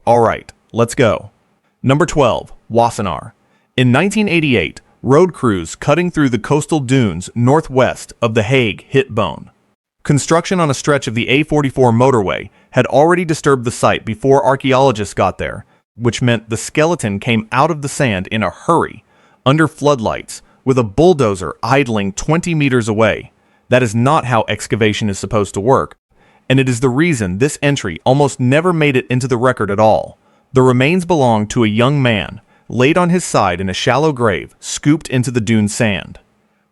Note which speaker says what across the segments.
Speaker 1: Alright, let's go. Number 12. Wassenaar. In 1988, road crews cutting through the coastal dunes northwest of The Hague hit bone. Construction on a stretch of the A44 motorway had already disturbed the site before archaeologists got there, which meant the skeleton came out of the sand in a hurry, under floodlights, with a bulldozer idling 20 meters away. That is not how excavation is supposed to work, and it is the reason this entry almost never made it into the record at all. The remains belong to a young man, laid on his side in a shallow grave scooped into the dune sand.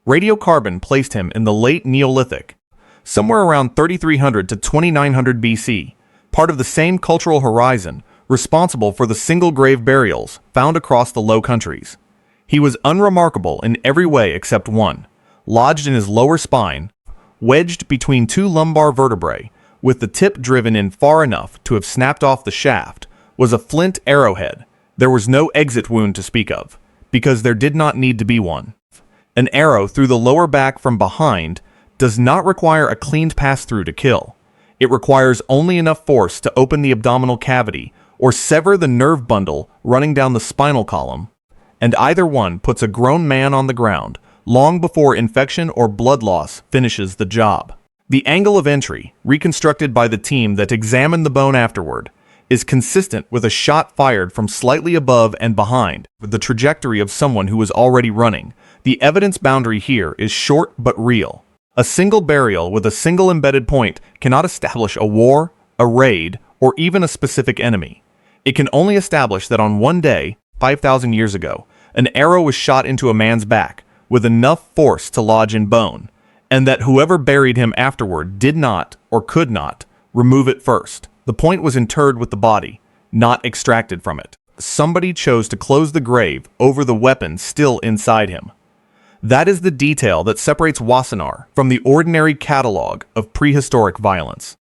Speaker 1: Radiocarbon placed him in the late Neolithic, somewhere around 3300 to 2900 BC, part of the same cultural horizon responsible for the single grave burials found across the Low Countries. He was unremarkable in every way except one. Lodged in his lower spine, wedged between two lumbar vertebrae, with the tip driven in far enough to have snapped off the shaft, was a flint arrowhead. There was no exit wound to speak of, because there did not need to be one. An arrow through the lower back from behind does not require a cleaned pass-through to kill. It requires only enough force to open the abdominal cavity or sever the nerve bundle running down the spinal column, and either one puts a grown man on the ground long before infection or blood loss finishes the job. The angle of entry, reconstructed by the team that examined the bone afterward, is consistent with a shot fired from slightly above and behind, with the trajectory of someone who was already running. The evidence boundary here is short but real. A single burial with a single embedded point cannot establish a war, a raid, or even a specific enemy. It can only establish that on one day, 5,000 years ago, an arrow was shot into a man's back with enough force to lodge in bone, and that whoever buried him afterward did not, or could not, remove it first. The point was interred with the body, not extracted from it. Somebody chose to close the grave over the weapon still inside him. That is the detail that separates Wassenaar from the ordinary catalogue of prehistoric violence.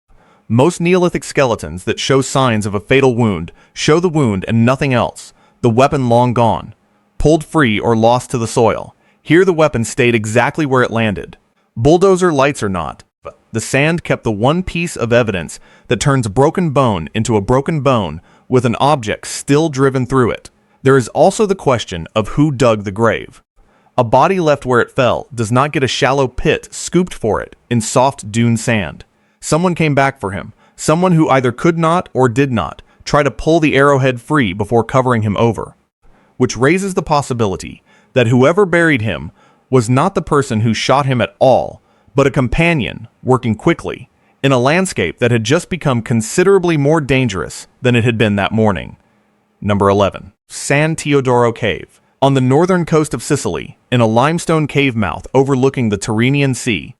Speaker 1: Most Neolithic skeletons that show signs of a fatal wound show the wound and nothing else, the weapon long gone, pulled free or lost to the soil. Here the weapon stayed exactly where it landed. Bulldozer lights or not, the sand kept the one piece of evidence that turns broken bone into a broken bone with an object still driven through it. There is also the question of who dug the grave. A body left where it fell does not get a shallow pit scooped for it in soft dune sand. Someone came back for him, someone who either could not or did not try to pull the arrowhead free before covering him over, which raises the possibility that whoever buried him was not the person who shot him at all, but a companion working quickly in a landscape that had just become considerably more dangerous than it had been that morning. Number 11. San Teodoro Cave. On the northern coast of Sicily, in a limestone cave mouth overlooking the Tyrrhenian Sea,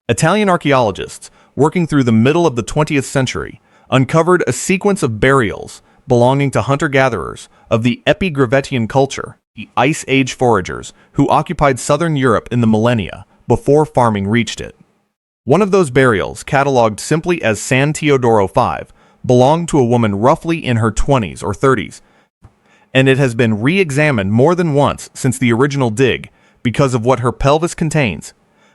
Speaker 1: Italian archaeologists, working through the middle of the 20th century, uncovered a sequence of burials belonging to hunter-gatherers of the Epigravettian culture, the Ice Age foragers who occupied southern Europe in the millennia before farming reached it. One of those burials, catalogued simply as San Teodoro 5, belonged to a woman roughly in her 20s or 30s, and it has been re-examined more than once since the original dig because of what her pelvis contains.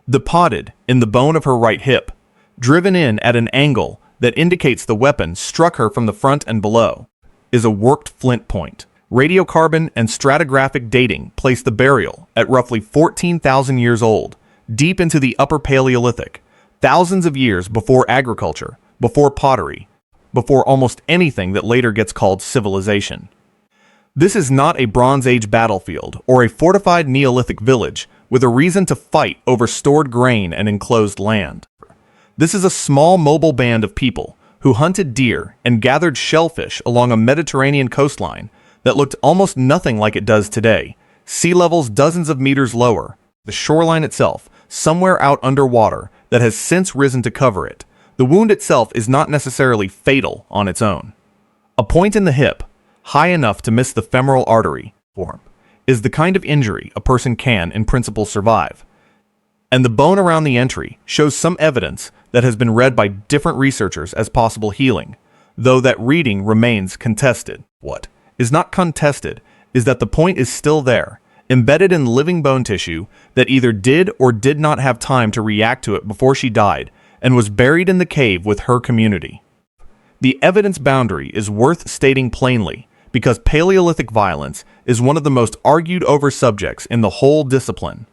Speaker 1: Deposited in the bone of her right hip, driven in at an angle that indicates the weapon struck her from the front and below, is a worked flint point. Radiocarbon and stratigraphic dating place the burial at roughly 14,000 years old, deep into the Upper Paleolithic, thousands of years before agriculture, before pottery, before almost anything that later gets called civilization. This is not a Bronze Age battlefield or a fortified Neolithic village with a reason to fight over stored grain and enclosed land. This is a small mobile band of people who hunted deer and gathered shellfish along a Mediterranean coastline that looked almost nothing like it does today, sea levels dozens of meters lower, the shoreline itself somewhere out underwater that has since risen to cover it. The wound itself is not necessarily fatal on its own. A point in the hip, high enough to miss the femoral artery form, is the kind of injury a person can, in principle, survive. And the bone around the entry shows some evidence that has been read by different researchers as possible healing, though that reading remains contested. What is not contested is that the point is still there, embedded in living bone tissue that either did or did not have time to react to it before she died, and was buried in the cave with her community. The evidence boundary is worth stating plainly because Paleolithic violence is one of the most argued over subjects in the whole discipline.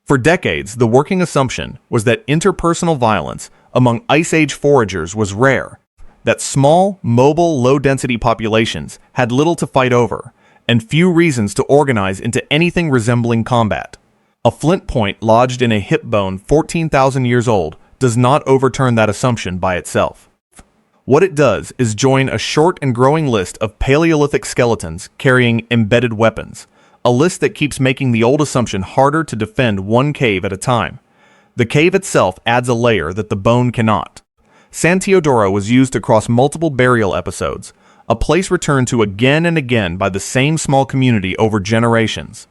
Speaker 1: For decades, the working assumption was that interpersonal violence among Ice Age foragers was rare, that small, mobile, low-density populations had little to fight over, and few reasons to organize into anything resembling combat. A flint point lodged in a hip bone 14,000 years old does not overturn that assumption by itself. What it does is join a short and growing list of Paleolithic skeletons carrying embedded weapons, a list that keeps making the old assumption harder to defend one cave at a time. The cave itself adds a layer that the bone cannot. San Teodoro was used across multiple burial episodes, a place returned to again and again by the same small community over generations,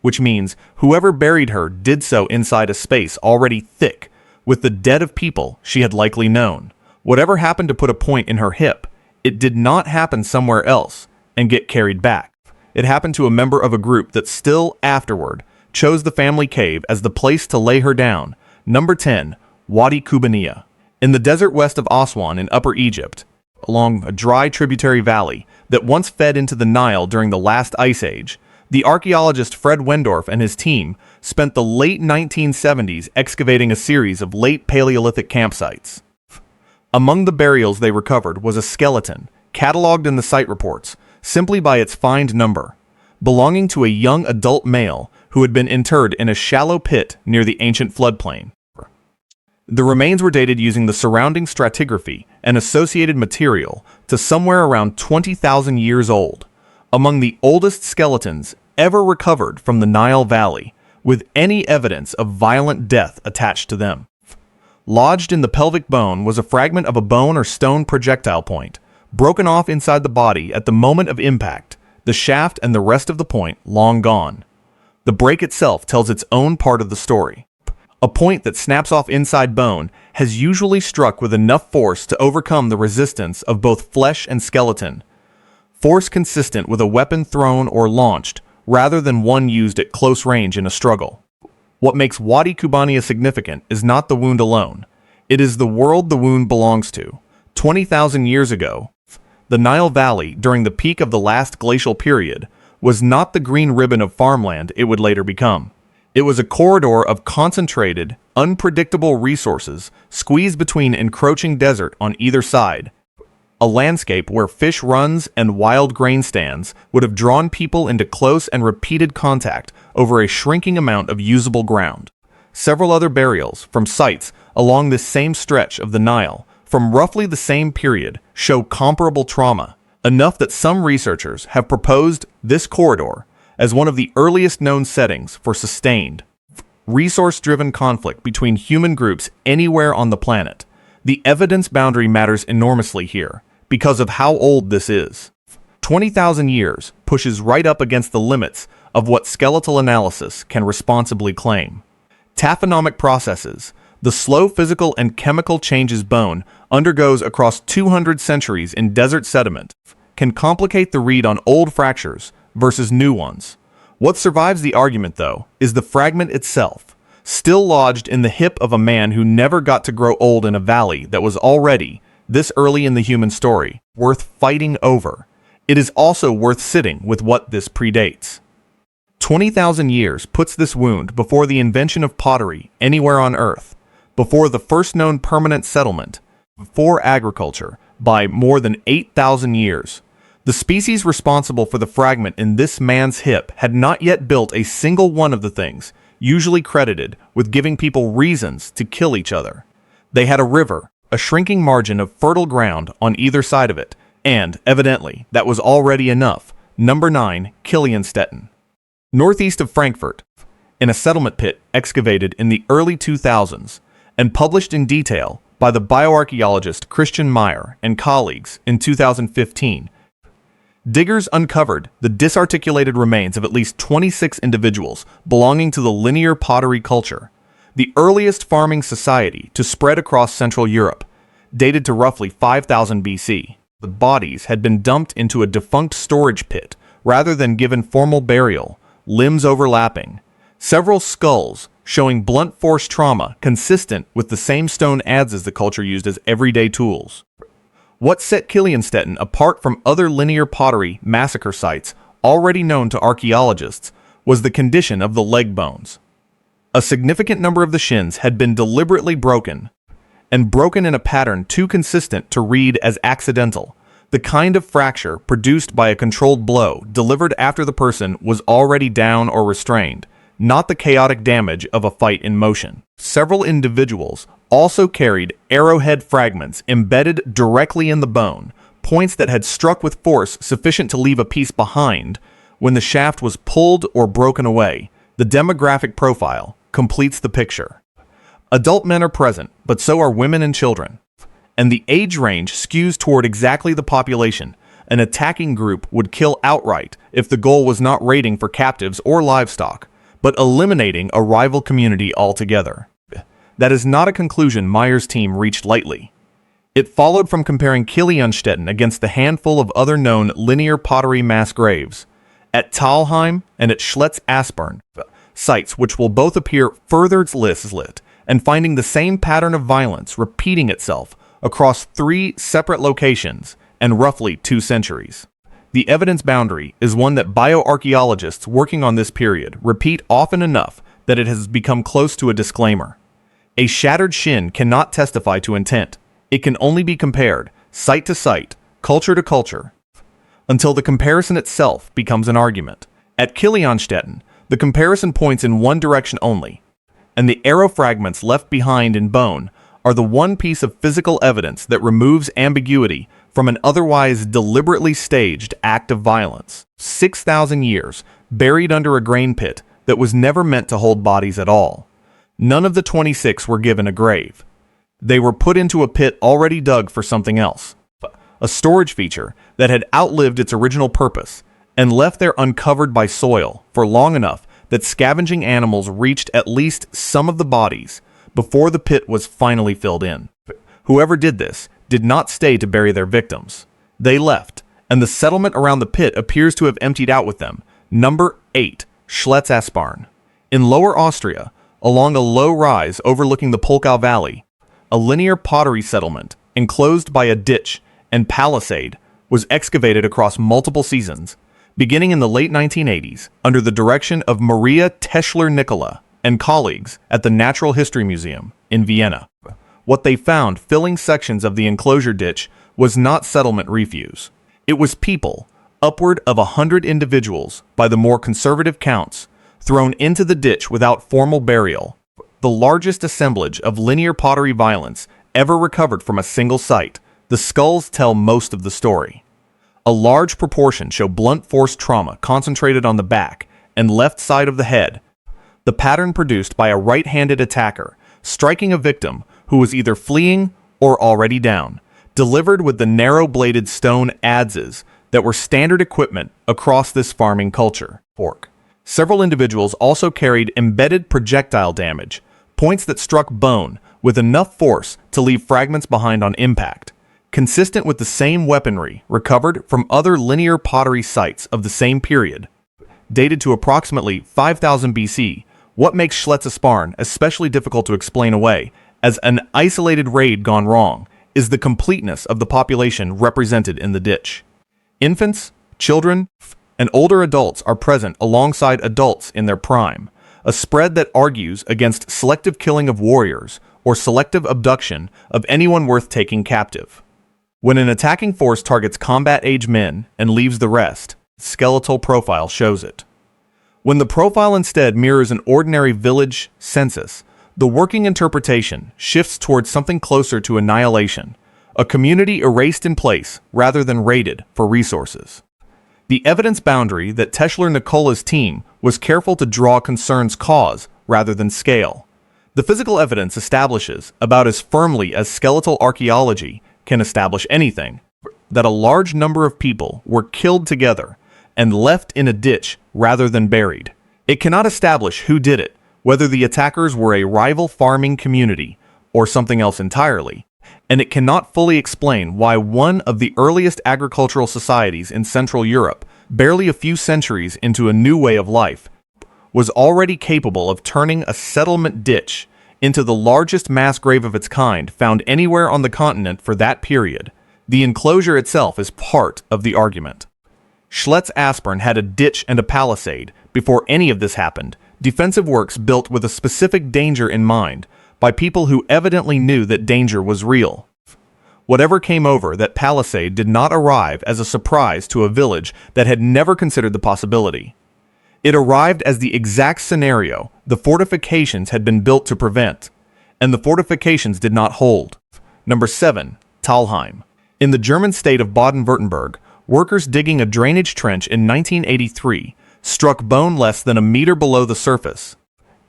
Speaker 1: which means whoever buried her did so inside a space already thick with the dead of people she had likely known. Whatever happened to put a point in her hip, it did not happen somewhere else and get carried back. It happened to a member of a group that still, afterward, chose the family cave as the place to lay her down. Number 10, Wadi Kubbaniya. In the desert west of Aswan in Upper Egypt, along a dry tributary valley that once fed into the Nile during the last ice age, the archaeologist Fred Wendorf and his team spent the late 1970s excavating a series of late Paleolithic campsites. Among the burials they recovered was a skeleton, catalogued in the site reports simply by its find number, belonging to a young adult male who had been interred in a shallow pit near the ancient floodplain. The remains were dated using the surrounding stratigraphy and associated material to somewhere around 20,000 years old, among the oldest skeletons ever recovered from the Nile Valley, with any evidence of violent death attached to them. Lodged in the pelvic bone was a fragment of a bone or stone projectile point, broken off inside the body at the moment of impact, the shaft and the rest of the point long gone. The break itself tells its own part of the story. A point that snaps off inside bone has usually struck with enough force to overcome the resistance of both flesh and skeleton, force consistent with a weapon thrown or launched, rather than one used at close range in a struggle. What makes Wadi Kubbaniya significant is not the wound alone. It is the world the wound belongs to. 20,000 years ago, the Nile Valley, during the peak of the last glacial period, was not the green ribbon of farmland it would later become. It was a corridor of concentrated, unpredictable resources squeezed between encroaching desert on either side, a landscape where fish runs and wild grain stands would have drawn people into close and repeated contact over a shrinking amount of usable ground. Several other burials from sites along this same stretch of the Nile from roughly the same period show comparable trauma, enough that some researchers have proposed this corridor as one of the earliest known settings for sustained, resource-driven conflict between human groups anywhere on the planet. The evidence boundary matters enormously here because of how old this is. 20,000 years pushes right up against the limits of what skeletal analysis can responsibly claim. Taphonomic processes, the slow physical and chemical changes bone undergoes across 200 centuries in desert sediment, can complicate the read on old fractures versus new ones. What survives the argument, though, is the fragment itself, still lodged in the hip of a man who never got to grow old in a valley that was already, this early in the human story, worth fighting over. It is also worth sitting with what this predates. 20,000 years puts this wound before the invention of pottery anywhere on Earth, before the first known permanent settlement, before agriculture, by more than 8,000 years. The species responsible for the fragment in this man's hip had not yet built a single one of the things usually credited with giving people reasons to kill each other. They had a river, a shrinking margin of fertile ground on either side of it, and, evidently, that was already enough. Number 9, Kilianstädten. Northeast of Frankfurt, in a settlement pit excavated in the early 2000s and published in detail by the bioarchaeologist Christian Meyer and colleagues in 2015, diggers uncovered the disarticulated remains of at least 26 individuals belonging to the linear pottery culture, the earliest farming society to spread across Central Europe, dated to roughly 5000 BC. The bodies had been dumped into a defunct storage pit rather than given formal burial, limbs overlapping, several skulls showing blunt force trauma consistent with the same stone adzes the culture used as everyday tools. What set Kilianstädten apart from other linear pottery massacre sites already known to archaeologists was the condition of the leg bones. A significant number of the shins had been deliberately broken, and broken in a pattern too consistent to read as accidental, the kind of fracture produced by a controlled blow delivered after the person was already down or restrained, not the chaotic damage of a fight in motion. Several individuals also carried arrowhead fragments embedded directly in the bone, points that had struck with force sufficient to leave a piece behind when the shaft was pulled or broken away. The demographic profile completes the picture. Adult men are present, but so are women and children, and the age range skews toward exactly the population. An attacking group would kill outright if the goal was not raiding for captives or livestock, but eliminating a rival community altogether. That is not a conclusion Meyer's team reached lightly. It followed from comparing Kilianstädten against the handful of other known linear pottery mass graves at Talheim and at Schletz-Asparn, sites which will both appear further lit, and finding the same pattern of violence repeating itself across 3 separate locations and roughly 2 centuries. The evidence boundary is one that bioarchaeologists working on this period repeat often enough that it has become close to a disclaimer. A shattered shin cannot testify to intent. It can only be compared, site to site, culture to culture, until the comparison itself becomes an argument. At Kilianstädten, the comparison points in one direction only, and the arrow fragments left behind in bone are the one piece of physical evidence that removes ambiguity from an otherwise deliberately staged act of violence. 6,000 years buried under a grain pit that was never meant to hold bodies at all. None of the 26 were given a grave. They were put into a pit already dug for something else, a storage feature that had outlived its original purpose and left there uncovered by soil for long enough that scavenging animals reached at least some of the bodies before the pit was finally filled in. Whoever did this did not stay to bury their victims. They left, and the settlement around the pit appears to have emptied out with them. Number 8, Schletz-Asparn. In Lower Austria, along a low rise overlooking the Portam Valley, a linear pottery settlement, enclosed by a ditch and palisade, was excavated across multiple seasons, beginning in the late 1980s under the direction of Maria Teschler-Nicola and colleagues at the Natural History Museum in Vienna. What they found filling sections of the enclosure ditch was not settlement refuse. It was people, upward of 100 individuals by the more conservative counts, thrown into the ditch without formal burial, the largest assemblage of linear pottery violence ever recovered from a single site. The skulls tell most of the story. A large proportion show blunt force trauma concentrated on the back and left side of the head, the pattern produced by a right-handed attacker striking a victim who was either fleeing or already down, delivered with the narrow-bladed stone adzes that were standard equipment across this farming culture. Several individuals also carried embedded projectile damage, points that struck bone with enough force to leave fragments behind on impact, consistent with the same weaponry recovered from other linear pottery sites of the same period, dated to approximately 5000 BC. What makes Schletz-Asparn especially difficult to explain away as an isolated raid gone wrong is the completeness of the population represented in the ditch. Infants, children, and older adults are present alongside adults in their prime, a spread that argues against selective killing of warriors or selective abduction of anyone worth taking captive. When an attacking force targets combat-age men and leaves the rest, skeletal profile shows it. When the profile instead mirrors an ordinary village census, the working interpretation shifts towards something closer to annihilation, a community erased in place rather than raided for resources. The evidence boundary that Teschler-Nicola's team was careful to draw concerns cause rather than scale. The physical evidence establishes, about as firmly as skeletal archaeology can establish anything, that a large number of people were killed together and left in a ditch rather than buried. It cannot establish who did it, whether the attackers were a rival farming community or something else entirely, and it cannot fully explain why one of the earliest agricultural societies in Central Europe, barely a few centuries into a new way of life, was already capable of turning a settlement ditch into the largest mass grave of its kind found anywhere on the continent for that period, The enclosure itself is part of the argument. Schletz-Asparn had a ditch and a palisade. Before any of this happened, defensive works built with a specific danger in mind by people who evidently knew that danger was real. Whatever came over that palisade did not arrive as a surprise to a village that had never considered the possibility. It arrived as the exact scenario the fortifications had been built to prevent, and the fortifications did not hold. Number 7. Talheim. In the German state of Baden-Württemberg, workers digging a drainage trench in 1983 struck bone less than a meter below the surface,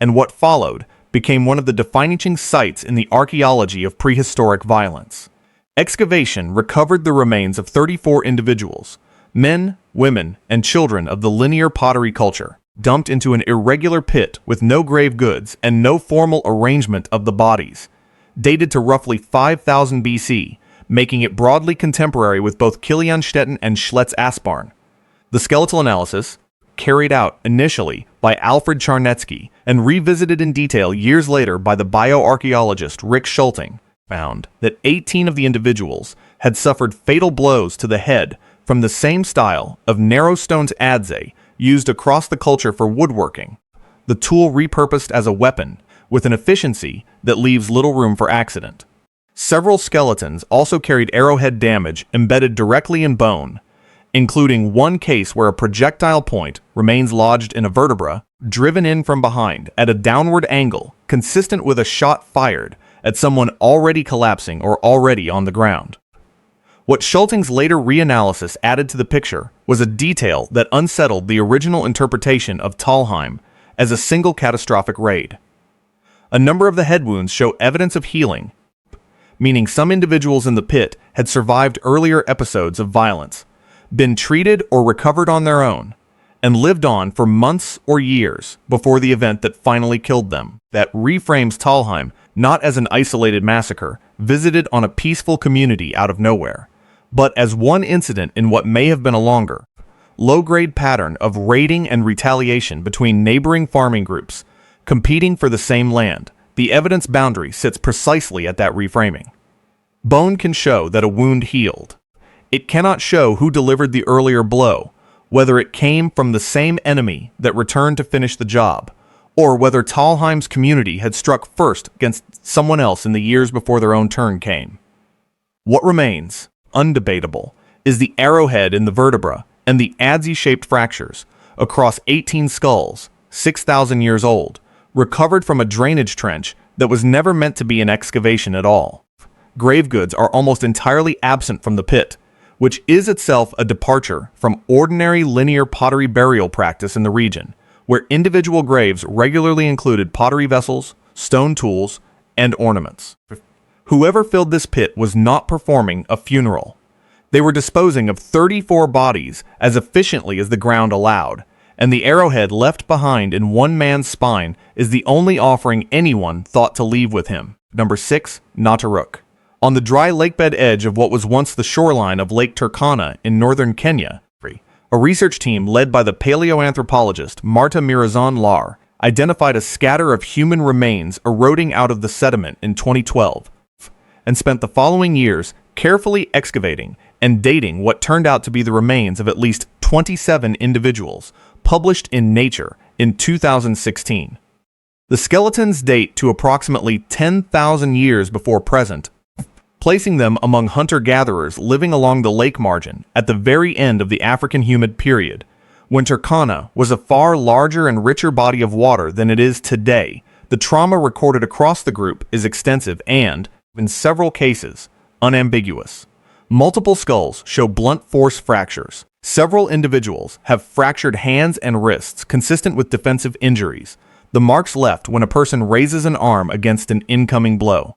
Speaker 1: and what followed became one of the defining sites in the archaeology of prehistoric violence. Excavation recovered the remains of 34 individuals, men, women, and children of the linear pottery culture, dumped into an irregular pit with no grave goods and no formal arrangement of the bodies, dated to roughly 5000 BC, making it broadly contemporary with both Kilianstädten and Schletz-Asparn. The skeletal analysis, carried out initially by Alfred Charnetsky and revisited in detail years later by the bioarchaeologist Rick Schulting, found that 18 of the individuals had suffered fatal blows to the head from the same style of narrow stones adze used across the culture for woodworking, the tool repurposed as a weapon with an efficiency that leaves little room for accident. Several skeletons also carried arrowhead damage embedded directly in bone, including one case where a projectile point remains lodged in a vertebra, driven in from behind at a downward angle consistent with a shot fired at someone already collapsing or already on the ground. What Schulting's later reanalysis added to the picture was a detail that unsettled the original interpretation of Talheim as a single catastrophic raid. A number of the head wounds show evidence of healing, meaning some individuals in the pit had survived earlier episodes of violence, been treated or recovered on their own, and lived on for months or years before the event that finally killed them. That reframes Talheim not as an isolated massacre visited on a peaceful community out of nowhere, but as one incident in what may have been a longer, low-grade pattern of raiding and retaliation between neighboring farming groups competing for the same land. The evidence boundary sits precisely at that reframing. Bone can show that a wound healed. It cannot show who delivered the earlier blow, whether it came from the same enemy that returned to finish the job, or whether Talheim's community had struck first against someone else in the years before their own turn came. What remains, undebatable, is the arrowhead in the vertebra and the adze-shaped fractures across 18 skulls, 6,000 years old, recovered from a drainage trench that was never meant to be an excavation at all. Grave goods are almost entirely absent from the pit, which is itself a departure from ordinary linear pottery burial practice in the region, where individual graves regularly included pottery vessels, stone tools, and ornaments. Whoever filled this pit was not performing a funeral. They were disposing of 34 bodies as efficiently as the ground allowed, and the arrowhead left behind in one man's spine is the only offering anyone thought to leave with him. Number 6. Nataruk. On the dry lakebed edge of what was once the shoreline of Lake Turkana in northern Kenya, a research team led by the paleoanthropologist Marta Mirazon-Lar identified a scatter of human remains eroding out of the sediment in 2012 and spent the following years carefully excavating and dating what turned out to be the remains of at least 27 individuals, published in Nature in 2016. The skeletons date to approximately 10,000 years before present, placing them among hunter-gatherers living along the lake margin at the very end of the African humid period, when Turkana was a far larger and richer body of water than it is today. The trauma recorded across the group is extensive and, in several cases, unambiguous. Multiple skulls show blunt force fractures. Several individuals have fractured hands and wrists consistent with defensive injuries, the marks left when a person raises an arm against an incoming blow.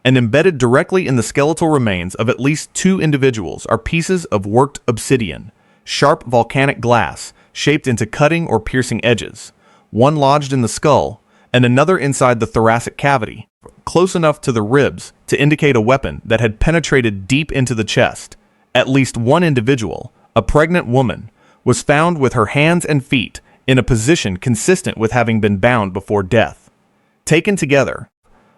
Speaker 1: And embedded directly in the skeletal remains of at least 2 individuals are pieces of worked obsidian, sharp volcanic glass shaped into cutting or piercing edges, one lodged in the skull and another inside the thoracic cavity, close enough to the ribs to indicate a weapon that had penetrated deep into the chest. At least one individual, a pregnant woman, was found with her hands and feet in a position consistent with having been bound before death. Taken together,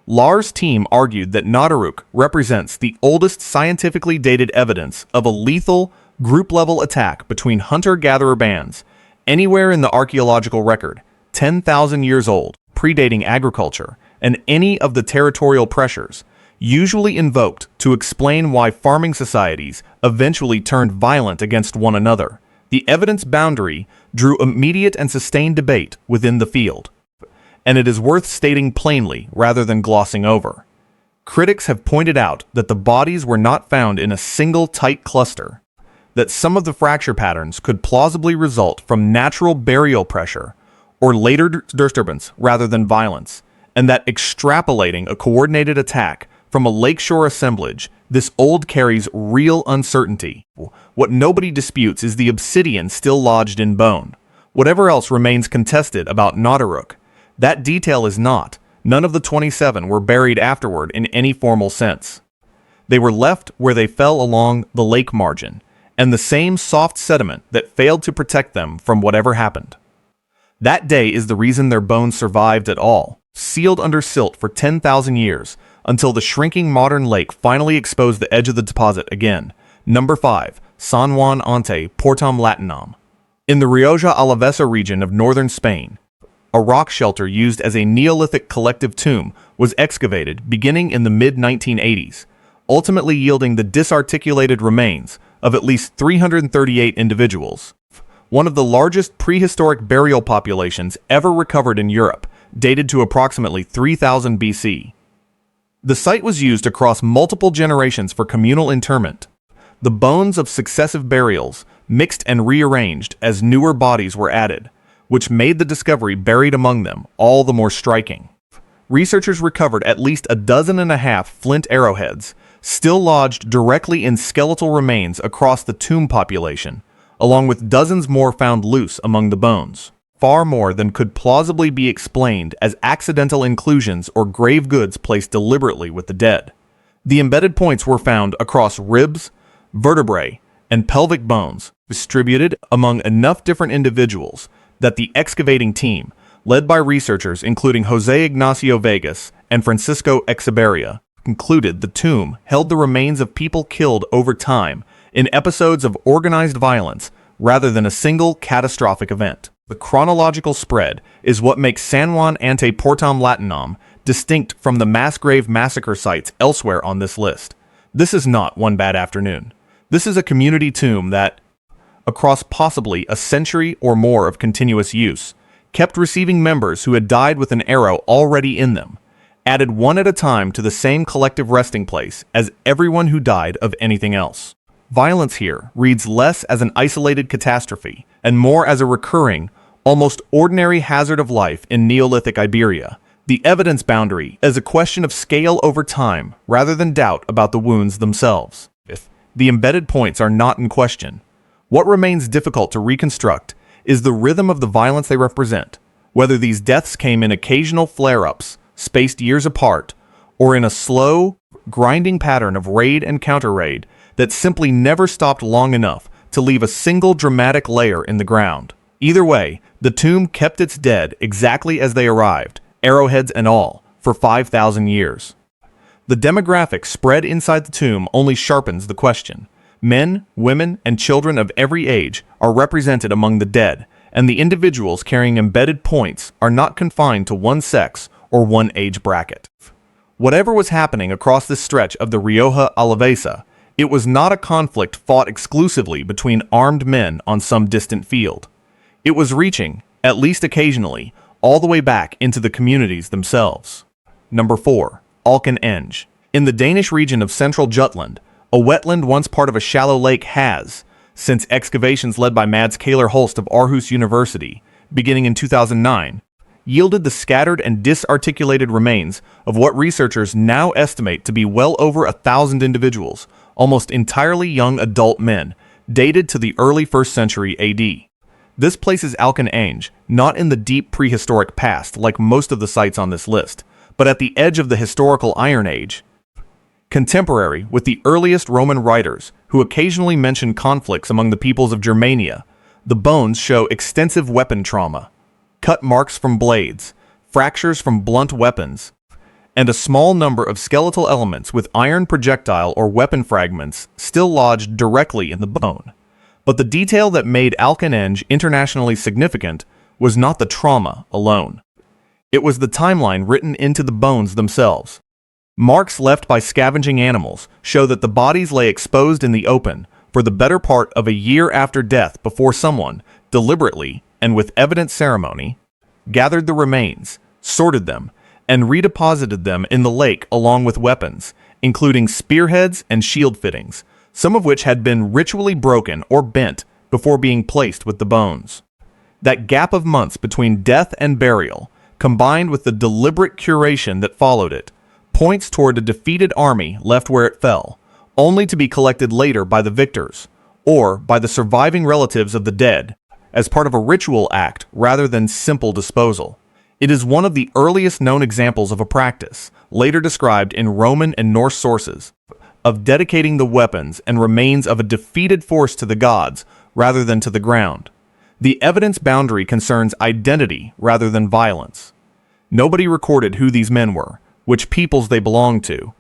Speaker 1: Lahr's team argued that Nataruk represents the oldest scientifically dated evidence of a lethal, group-level attack between hunter-gatherer bands anywhere in the archaeological record, 10,000 years old, predating agriculture, and any of the territorial pressures usually invoked to explain why farming societies eventually turned violent against one another. The evidence boundary drew immediate and sustained debate within the field, and it is worth stating plainly rather than glossing over. Critics have pointed out that the bodies were not found in a single tight cluster, that some of the fracture patterns could plausibly result from natural burial pressure or later disturbance rather than violence, and that extrapolating a coordinated attack from a lakeshore assemblage, this old carries real uncertainty. What nobody disputes is the obsidian still lodged in bone. Whatever else remains contested about Nataruk, that detail is not. None of the 27 were buried afterward in any formal sense. They were left where they fell along the lake margin, and the same soft sediment that failed to protect them from whatever happened. That day is the reason their bones survived at all, sealed under silt for 10,000 years, until the shrinking modern lake finally exposed the edge of the deposit again. Number 5. San Juan ante Portam Latinam. In the Rioja Alavesa region of northern Spain, a rock shelter used as a Neolithic collective tomb was excavated beginning in the mid-1980s, ultimately yielding the disarticulated remains of at least 338 individuals, one of the largest prehistoric burial populations ever recovered in Europe, dated to approximately 3000 BC. The site was used across multiple generations for communal interment. The bones of successive burials mixed and rearranged as newer bodies were added, which made the discovery buried among them all the more striking. Researchers recovered at least 12 flint arrowheads, still lodged directly in skeletal remains across the tomb population, along with dozens more found loose among the bones, far more than could plausibly be explained as accidental inclusions or grave goods placed deliberately with the dead. The embedded points were found across ribs, vertebrae, and pelvic bones, distributed among enough different individuals that the excavating team, led by researchers including Jose Ignacio Vegas and Francisco Echeverria, concluded the tomb held the remains of people killed over time in episodes of organized violence rather than a single catastrophic event. The chronological spread is what makes San Juan ante Portam Latinam distinct from the mass grave massacre sites elsewhere on this list. This is not one bad afternoon. This is a community tomb that, across possibly a century or more of continuous use, kept receiving members who had died with an arrow already in them, added one at a time to the same collective resting place as everyone who died of anything else. Violence here reads less as an isolated catastrophe and more as a recurring, almost ordinary hazard of life in Neolithic Iberia. The evidence boundary is a question of scale over time rather than doubt about the wounds themselves. The embedded points are not in question. What remains difficult to reconstruct is the rhythm of the violence they represent, whether these deaths came in occasional flare-ups, spaced years apart, or in a slow, grinding pattern of raid and counter-raid that simply never stopped long enough to leave a single dramatic layer in the ground. Either way, the tomb kept its dead exactly as they arrived, arrowheads and all, for 5,000 years. The demographic spread inside the tomb only sharpens the question. Men, women, and children of every age are represented among the dead, and the individuals carrying embedded points are not confined to one sex or one age bracket. Whatever was happening across this stretch of the Rioja Alavesa, it was not a conflict fought exclusively between armed men on some distant field. It was reaching, at least occasionally, all the way back into the communities themselves. Number 4. Alken Enge. In the Danish region of central Jutland, a wetland once part of a shallow lake has, since excavations led by Mads Kaler Holst of Aarhus University, beginning in 2009, yielded the scattered and disarticulated remains of what researchers now estimate to be well over 1,000 individuals, almost entirely young adult men, dated to the early 1st century AD. This places Alken Enge not in the deep prehistoric past like most of the sites on this list, but at the edge of the historical Iron Age, contemporary with the earliest Roman writers who occasionally mention conflicts among the peoples of Germania. The bones show extensive weapon trauma, cut marks from blades, fractures from blunt weapons, and a small number of skeletal elements with iron projectile or weapon fragments still lodged directly in the bone. But the detail that made Alken Enge internationally significant was not the trauma alone. It was the timeline written into the bones themselves. Marks left by scavenging animals show that the bodies lay exposed in the open for the better part of a year after death before someone, deliberately and with evident ceremony, gathered the remains, sorted them, and redeposited them in the lake along with weapons, including spearheads and shield fittings, some of which had been ritually broken or bent before being placed with the bones. That gap of months between death and burial, combined with the deliberate curation that followed it, points toward a defeated army left where it fell, only to be collected later by the victors, or by the surviving relatives of the dead, as part of a ritual act rather than simple disposal. It is one of the earliest known examples of a practice, later described in Roman and Norse sources, of dedicating the weapons and remains of a defeated force to the gods rather than to the ground. The evidence boundary concerns identity rather than violence. Nobody recorded who these men were, which peoples they belonged to,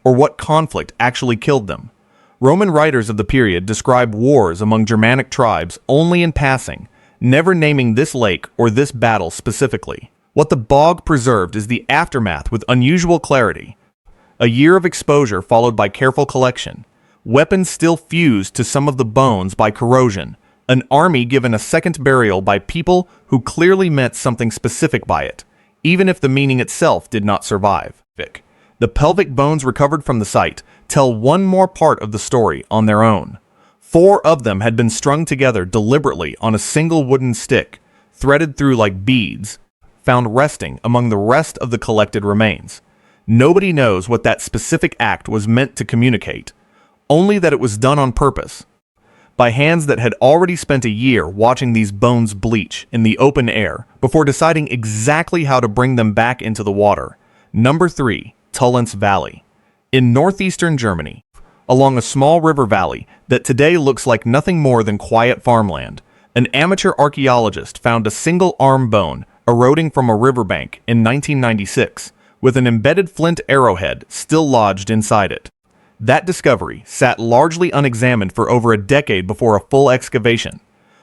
Speaker 1: or what conflict actually killed them. Roman writers of the period describe wars among Germanic tribes only in passing, never naming this lake or this battle specifically. What the bog preserved is the aftermath with unusual clarity. A year of exposure followed by careful collection, weapons still fused to some of the bones by corrosion, an army given a second burial by people who clearly meant something specific by it, even if the meaning itself did not survive. The pelvic bones recovered from the site tell one more part of the story on their own. 4 of them had been strung together deliberately on a single wooden stick, threaded through like beads, found resting among the rest of the collected remains. Nobody knows what that specific act was meant to communicate, only that it was done on purpose, by hands that had already spent a year watching these bones bleach in the open air before deciding exactly how to bring them back into the water. Number 3. Tollense Valley. In northeastern Germany, along a small river valley that today looks like nothing more than quiet farmland, an amateur archaeologist found a single arm bone eroding from a riverbank in 1996, with an embedded flint arrowhead still lodged inside it. That discovery sat largely unexamined for over a decade before a full excavation,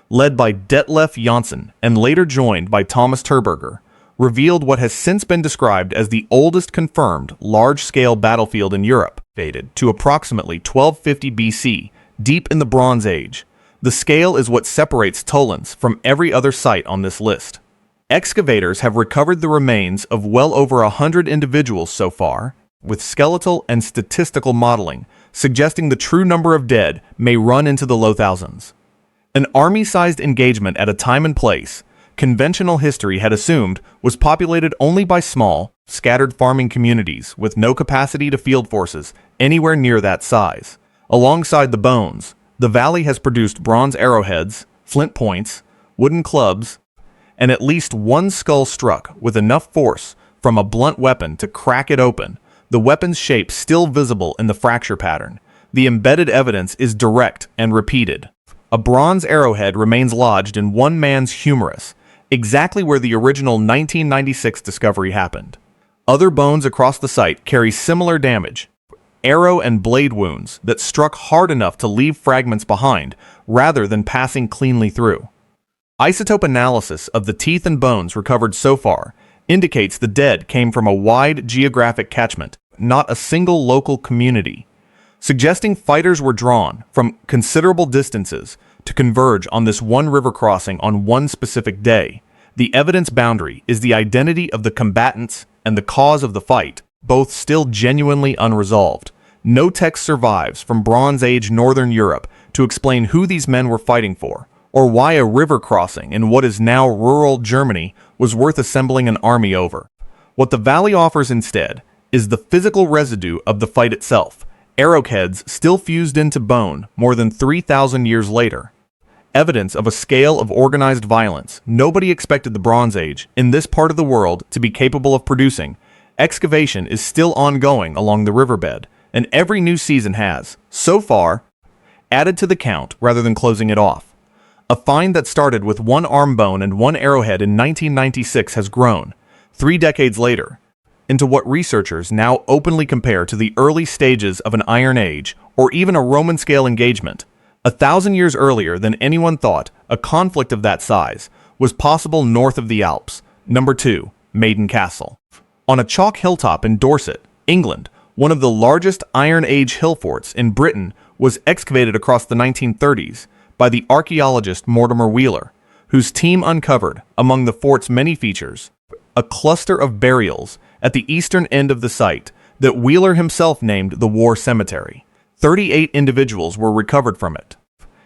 Speaker 1: led by Detlef Janssen and later joined by Thomas Terberger, revealed what has since been described as the oldest confirmed large-scale battlefield in Europe, dated to approximately 1250 BC, deep in the Bronze Age. The scale is what separates Tollense from every other site on this list. Excavators have recovered the remains of well over 100 individuals so far, with skeletal and statistical modeling suggesting the true number of dead may run into the low thousands. An army-sized engagement at a time and place conventional history had assumed was populated only by small, scattered farming communities with no capacity to field forces anywhere near that size. Alongside the bones, the valley has produced bronze arrowheads, flint points, wooden clubs, and at least one skull struck with enough force from a blunt weapon to crack it open, the weapon's shape still visible in the fracture pattern. The embedded evidence is direct and repeated. A bronze arrowhead remains lodged in one man's humerus, exactly where the original 1996 discovery happened. Other bones across the site carry similar damage, arrow and blade wounds that struck hard enough to leave fragments behind rather than passing cleanly through. Isotope analysis of the teeth and bones recovered so far indicates the dead came from a wide geographic catchment, not a single local community, suggesting fighters were drawn from considerable distances to converge on this one river crossing on one specific day. The evidence boundary is the identity of the combatants and the cause of the fight, both still genuinely unresolved. No text survives from Bronze Age Northern Europe to explain who these men were fighting for, or why a river crossing in what is now rural Germany was worth assembling an army over. What the valley offers instead is the physical residue of the fight itself, arrowheads still fused into bone more than 3,000 years later. Evidence of a scale of organized violence nobody expected the Bronze Age in this part of the world to be capable of producing. Excavation is still ongoing along the riverbed, and every new season has, so far, added to the count rather than closing it off. A find that started with one arm bone and one arrowhead in 1996 has grown, 3 decades later, into what researchers now openly compare to the early stages of an Iron Age or even a Roman scale engagement. 1,000 years earlier than anyone thought, a conflict of that size was possible north of the Alps. Number 2. Maiden Castle. On a chalk hilltop in Dorset, England, one of the largest Iron Age hill forts in Britain was excavated across the 1930s by the archaeologist Mortimer Wheeler, whose team uncovered, among the fort's many features, a cluster of burials at the eastern end of the site that Wheeler himself named the War Cemetery. 38 individuals were recovered from it,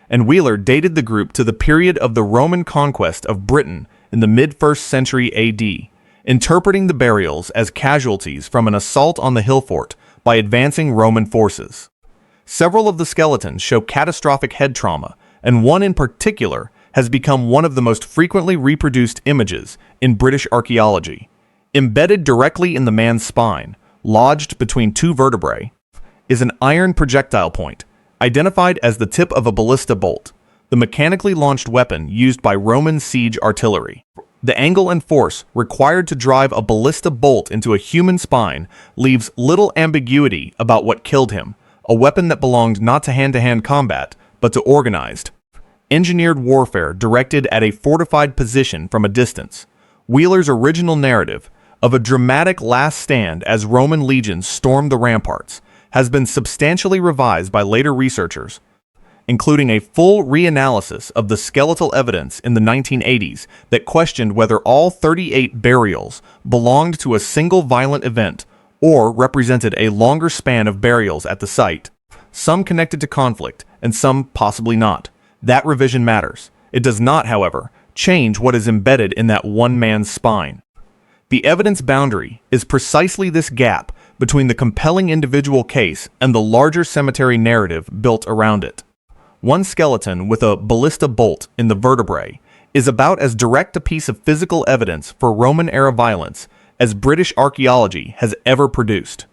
Speaker 1: and Wheeler dated the group to the period of the Roman conquest of Britain in the mid-1st century AD, interpreting the burials as casualties from an assault on the hill fort by advancing Roman forces. Several of the skeletons show catastrophic head trauma, and one in particular has become one of the most frequently reproduced images in British archaeology. Embedded directly in the man's spine, lodged between two vertebrae, is an iron projectile point, identified as the tip of a ballista bolt, the mechanically launched weapon used by Roman siege artillery. The angle and force required to drive a ballista bolt into a human spine leaves little ambiguity about what killed him, a weapon that belonged not to hand-to-hand combat, but to organized, engineered warfare directed at a fortified position from a distance. Wheeler's original narrative of a dramatic last stand as Roman legions stormed the ramparts has been substantially revised by later researchers, including a full reanalysis of the skeletal evidence in the 1980s that questioned whether all 38 burials belonged to a single violent event or represented a longer span of burials at the site, some connected to conflict and some possibly not. That revision matters. It does not, however, change what is embedded in that one man's spine. The evidence boundary is precisely this gap between the compelling individual case and the larger cemetery narrative built around it. One skeleton with a ballista bolt in the vertebrae is about as direct a piece of physical evidence for Roman-era violence as British archaeology has ever produced.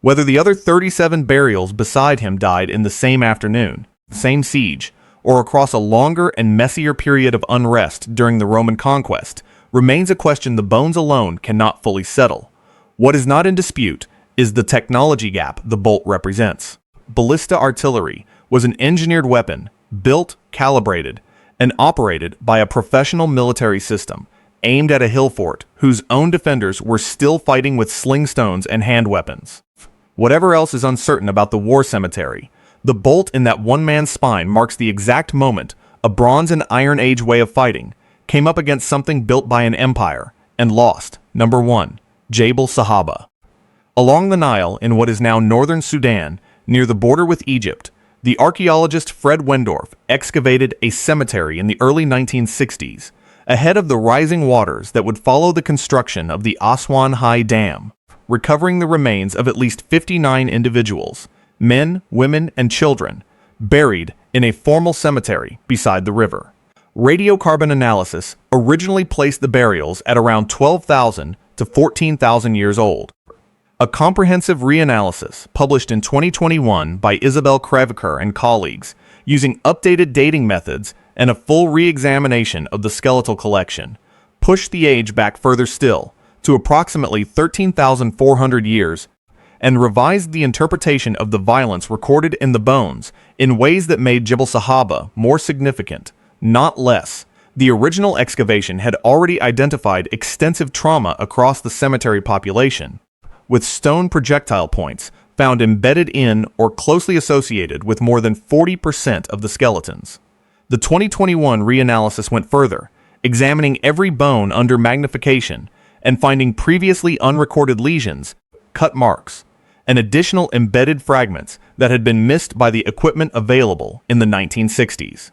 Speaker 1: Whether the other 37 burials beside him died in the same afternoon, same siege, or across a longer and messier period of unrest during the Roman conquest, remains a question the bones alone cannot fully settle. What is not in dispute is the technology gap the bolt represents. Ballista artillery was an engineered weapon, built, calibrated, and operated by a professional military system, aimed at a hill fort whose own defenders were still fighting with sling stones and hand weapons. Whatever else is uncertain about the war cemetery, the bolt in that one man's spine marks the exact moment a Bronze and Iron Age way of fighting came up against something built by an empire and lost. Number 1. Jebel Sahaba. Along the Nile in what is now northern Sudan, near the border with Egypt, the archaeologist Fred Wendorf excavated a cemetery in the early 1960s, ahead of the rising waters that would follow the construction of the Aswan High Dam, recovering the remains of at least 59 individuals, men, women, and children, buried in a formal cemetery beside the river. Radiocarbon analysis originally placed the burials at around 12,000 to 14,000 years old. A comprehensive reanalysis published in 2021 by Isabel Krevker and colleagues, using updated dating methods and a full re-examination of the skeletal collection, pushed the age back further still, to approximately 13,400 years, and revised the interpretation of the violence recorded in the bones in ways that made Jebel Sahaba more significant, not less. The original excavation had already identified extensive trauma across the cemetery population, with stone projectile points found embedded in or closely associated with more than 40% of the skeletons. The 2021 reanalysis went further, examining every bone under magnification and finding previously unrecorded lesions, cut marks, and additional embedded fragments that had been missed by the equipment available in the 1960s.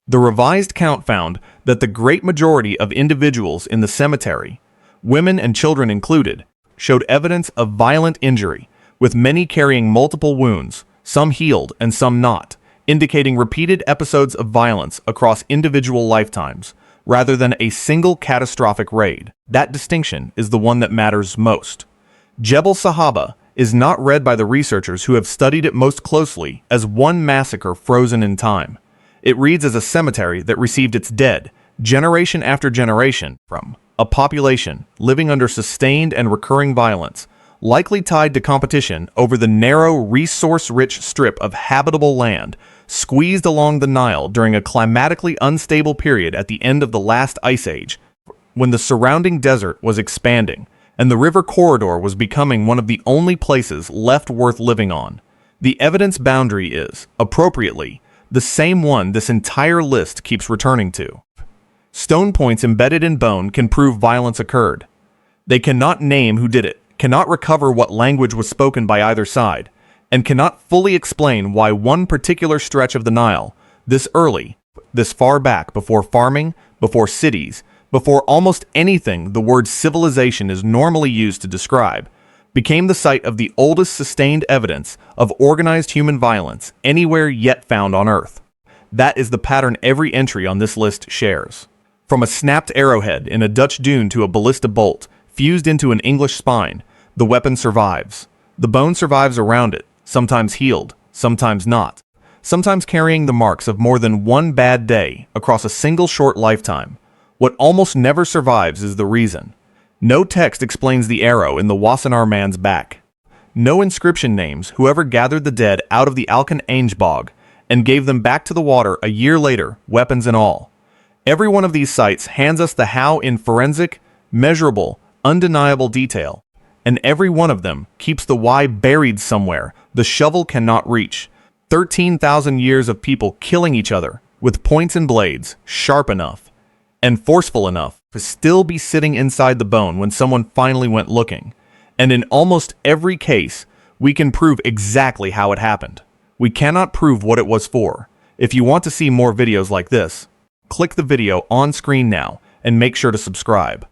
Speaker 1: The revised count found that the great majority of individuals in the cemetery, women and children included, showed evidence of violent injury, with many carrying multiple wounds, some healed and some not, indicating repeated episodes of violence across individual lifetimes, rather than a single catastrophic raid. That distinction is the one that matters most. Jebel Sahaba is not read by the researchers who have studied it most closely as one massacre frozen in time. It reads as a cemetery that received its dead, generation after generation, from a population living under sustained and recurring violence likely tied to competition over the narrow, resource-rich strip of habitable land squeezed along the Nile during a climatically unstable period at the end of the last ice age, when the surrounding desert was expanding and the river corridor was becoming one of the only places left worth living on. The evidence boundary is, appropriately, the same one this entire list keeps returning to. Stone points embedded in bone can prove violence occurred. They cannot name who did it, cannot recover what language was spoken by either side, and cannot fully explain why one particular stretch of the Nile, this early, this far back before farming, before cities, before almost anything the word civilization is normally used to describe, became the site of the oldest sustained evidence of organized human violence anywhere yet found on Earth. That is the pattern every entry on this list shares. From a snapped arrowhead in a Dutch dune to a ballista bolt fused into an English spine, the weapon survives. The bone survives around it, sometimes healed, sometimes not, sometimes carrying the marks of more than one bad day across a single short lifetime. What almost never survives is the reason. No text explains the arrow in the Wassenaar man's back. No inscription names whoever gathered the dead out of the Alken Enge bog and gave them back to the water a year later, weapons and all. Every one of these sites hands us the how in forensic, measurable, undeniable detail, and every one of them keeps the why buried somewhere the shovel cannot reach. 13,000 years of people killing each other with points and blades sharp enough and forceful enough to still be sitting inside the bone when someone finally went looking. And in almost every case, we can prove exactly how it happened. We cannot prove what it was for. If you want to see more videos like this, click the video on screen now and make sure to subscribe.